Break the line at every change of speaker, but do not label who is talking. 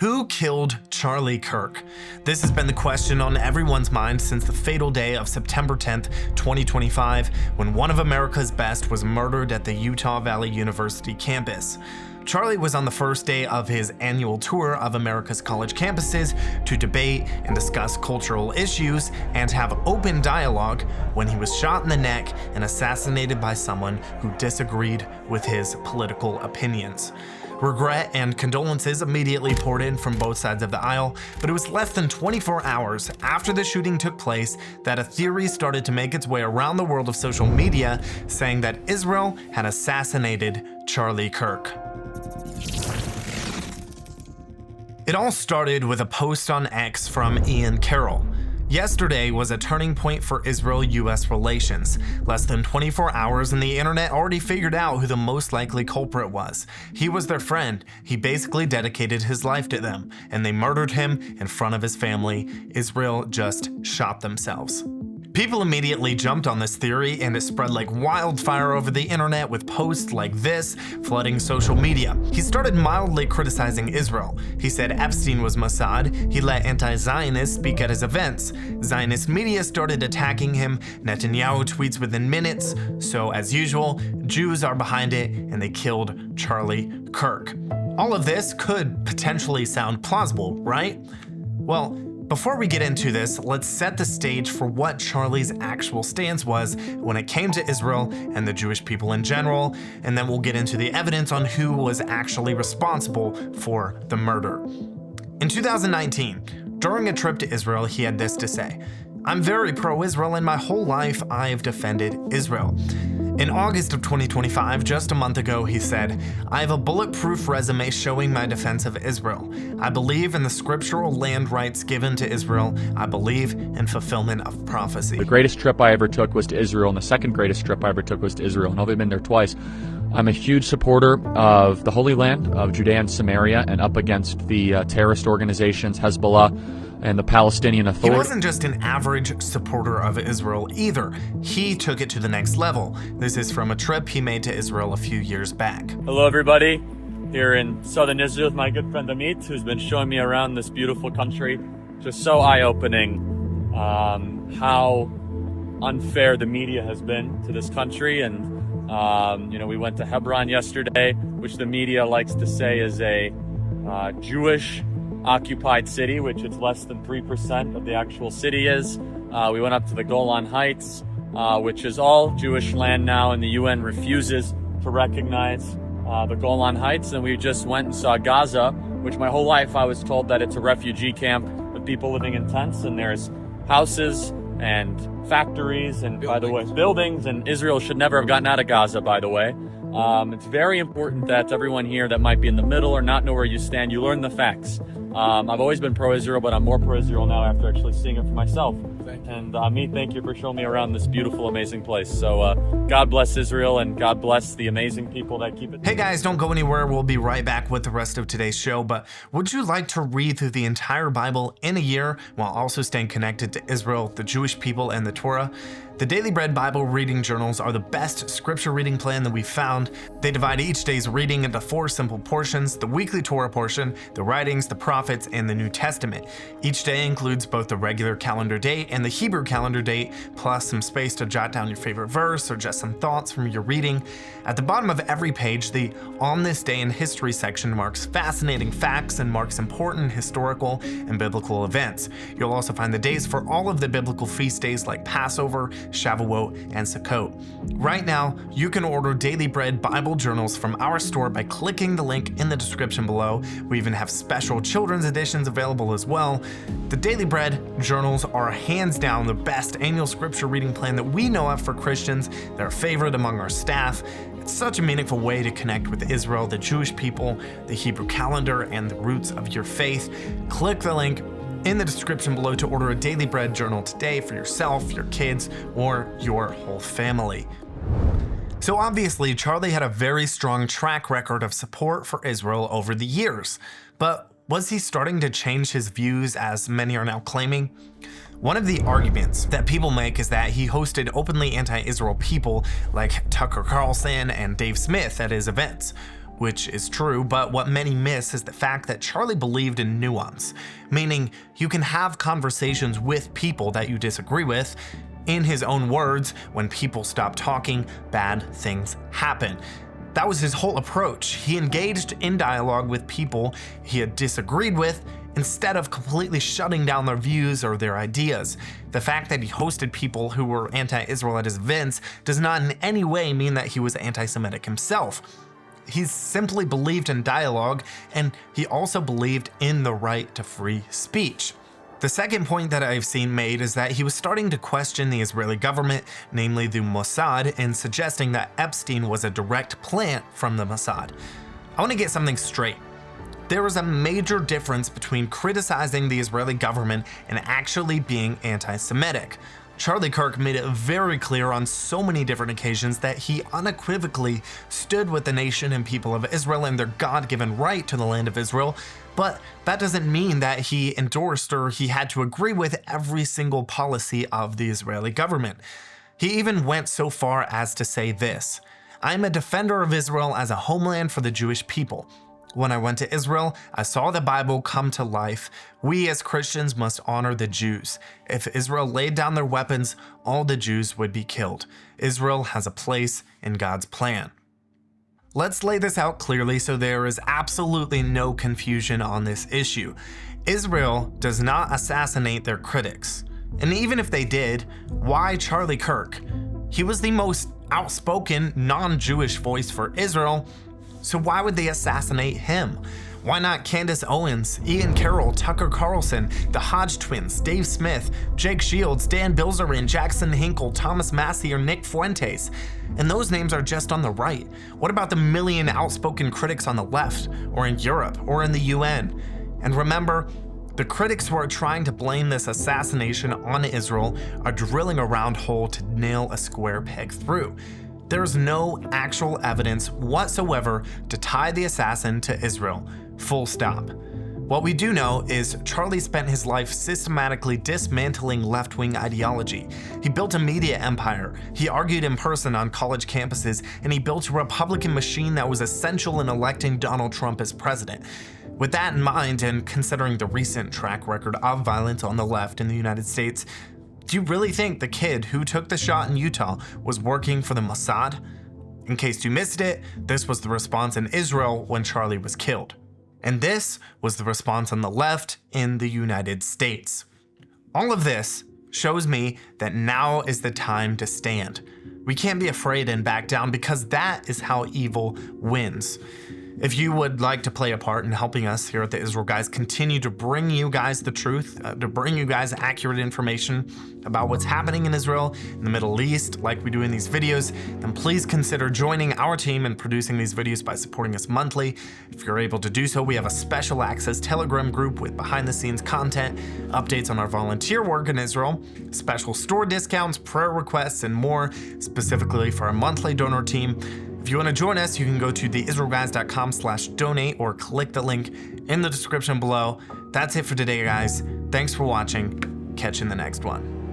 Who killed Charlie Kirk? This has been the question on everyone's mind since the fatal day of September 10th, 2025, when one of America's best was murdered at the Utah Valley University campus. Charlie was on the first day of his annual tour of America's college campuses to debate and discuss cultural issues and have open dialogue when he was shot in the neck and assassinated by someone who disagreed with his political opinions. Regret and condolences immediately poured in from both sides of the aisle, but it was less than 24 hours after the shooting took place that a theory started to make its way around the world of social media saying that Israel had assassinated Charlie Kirk. It all started with a post on X from Ian Carroll. Yesterday was a turning point for Israel-US relations. Less than 24 hours and the internet already figured out who the most likely culprit was. He was their friend. He basically dedicated his life to them, and they murdered him in front of his family. Israel just shot themselves. People immediately jumped on this theory and it spread like wildfire over the internet with posts like this flooding social media. He started mildly criticizing Israel. He said Epstein was Mossad. He let anti-Zionists speak at his events. Zionist media started attacking him. Netanyahu tweets within minutes. So as usual, Jews are behind it and they killed Charlie Kirk. All of this could potentially sound plausible, right? Well, before we get into this, let's set the stage for what Charlie's actual stance was when it came to Israel and the Jewish people in general, and then we'll get into the evidence on who was actually responsible for the murder. In 2019, during a trip to Israel, he had this to say: "I'm very pro-Israel and my whole life I have defended Israel." In August of 2025, just a month ago, he said, "I have a bulletproof resume showing my defense of Israel. I believe in the scriptural land rights given to Israel. I believe in fulfillment of prophecy."
The greatest trip I ever took was to Israel, and the second greatest trip I ever took was to Israel, and I've only been there twice. I'm a huge supporter of the Holy Land, of Judea and Samaria, and up against the terrorist organizations, Hezbollah, and the Palestinian Authority.
He wasn't just an average supporter of Israel either. He took it to the next level. This is from a trip he made to Israel a few years back.
Hello everybody, here in southern Israel with my good friend Amit, who's been showing me around this beautiful country. Just so eye-opening how unfair the media has been to this country. And we went to Hebron yesterday, which the media likes to say is a Jewish occupied city, which it's less than 3% of the actual city is. We went up to the Golan Heights, which is all Jewish land now, and the UN refuses to recognize the Golan Heights. And we just went and saw Gaza, which my whole life I was told that it's a refugee camp with people living in tents, and there's houses and factories and buildings, and Israel should never have gotten out of Gaza, by the way. It's very important that everyone here that might be in the middle or not know where you stand, you learn the facts. I've always been pro-Israel, but I'm more pro-Israel now after actually seeing it for myself. And Amit, thank you for showing me around this beautiful, amazing place. So God bless Israel, and God bless the amazing people that keep it.
Hey guys, don't go anywhere. We'll be right back with the rest of today's show. But would you like to read through the entire Bible in a year while also staying connected to Israel, the Jewish people, and the Torah? The Daily Bread Bible reading journals are the best scripture reading plan that we've found. They divide each day's reading into 4 simple portions: the weekly Torah portion, the writings, the prophets, and the New Testament. Each day includes both the regular calendar date and the Hebrew calendar date, plus some space to jot down your favorite verse or just some thoughts from your reading. At the bottom of every page, the On This Day in History section marks fascinating facts and marks important historical and biblical events. You'll also find the days for all of the biblical feast days like Passover, Shavuot, and Sukkot. Right now, you can order Daily Bread Bible journals from our store by clicking the link in the description below. We even have special children's editions available as well. The Daily Bread journals are hands down the best annual scripture reading plan that we know of for Christians. They're a favorite among our staff. It's such a meaningful way to connect with Israel, the Jewish people, the Hebrew calendar, and the roots of your faith. Click the link in the description below to order a Daily Bread journal today for yourself, your kids, or your whole family. So obviously, Charlie had a very strong track record of support for Israel over the years. But was he starting to change his views, as many are now claiming? One of the arguments that people make is that he hosted openly anti-Israel people like Tucker Carlson and Dave Smith at his events. which is true, but what many miss is the fact that Charlie believed in nuance, meaning you can have conversations with people that you disagree with. In his own words, when people stop talking, bad things happen. That was his whole approach. He engaged in dialogue with people he had disagreed with instead of completely shutting down their views or their ideas. The fact that he hosted people who were anti-Israel at his events does not in any way mean that he was anti-Semitic himself. He simply believed in dialogue, and he also believed in the right to free speech. The second point that I've seen made is that he was starting to question the Israeli government, namely the Mossad, and suggesting that Epstein was a direct plant from the Mossad. I want to get something straight. There is a major difference between criticizing the Israeli government and actually being anti-Semitic. Charlie Kirk made it very clear on so many different occasions that he unequivocally stood with the nation and people of Israel and their God-given right to the land of Israel, but that doesn't mean that he endorsed or he had to agree with every single policy of the Israeli government. He even went so far as to say this: "I am a defender of Israel as a homeland for the Jewish people. When I went to Israel, I saw the Bible come to life. We as Christians must honor the Jews. If Israel laid down their weapons, all the Jews would be killed. Israel has a place in God's plan." Let's lay this out clearly so there is absolutely no confusion on this issue. Israel does not assassinate their critics. And even if they did, why Charlie Kirk? He was the most outspoken, non-Jewish voice for Israel, so why would they assassinate him? Why not Candace Owens, Ian Carroll, Tucker Carlson, the Hodge twins, Dave Smith, Jake Shields, Dan Bilzerian, Jackson Hinkle, Thomas Massey, or Nick Fuentes? And those names are just on the right. What about the million outspoken critics on the left, or in Europe, or in the UN? And remember, the critics who are trying to blame this assassination on Israel are drilling a round hole to nail a square peg through. There's no actual evidence whatsoever to tie the assassin to Israel. Full stop. What we do know is Charlie spent his life systematically dismantling left-wing ideology. He built a media empire, he argued in person on college campuses, and he built a Republican machine that was essential in electing Donald Trump as president. With that in mind, and considering the recent track record of violence on the left in the United States, do you really think the kid who took the shot in Utah was working for the Mossad? In case you missed it, this was the response in Israel when Charlie was killed. And this was the response on the left in the United States. All of this shows me that now is the time to stand. We can't be afraid and back down, because that is how evil wins. If you would like to play a part in helping us here at the Israel Guys continue to bring you guys the truth, to bring you guys accurate information about what's happening in Israel, in the Middle East, like we do in these videos, then please consider joining our team and producing these videos by supporting us monthly. If you're able to do so, we have a special access Telegram group with behind the scenes content, updates on our volunteer work in Israel, special store discounts, prayer requests, and more, specifically for our monthly donor team. If you want to join us, you can go to theisraelguys.com/donate or click the link in the description below. That's it for today, guys. Thanks for watching. Catch you in the next one.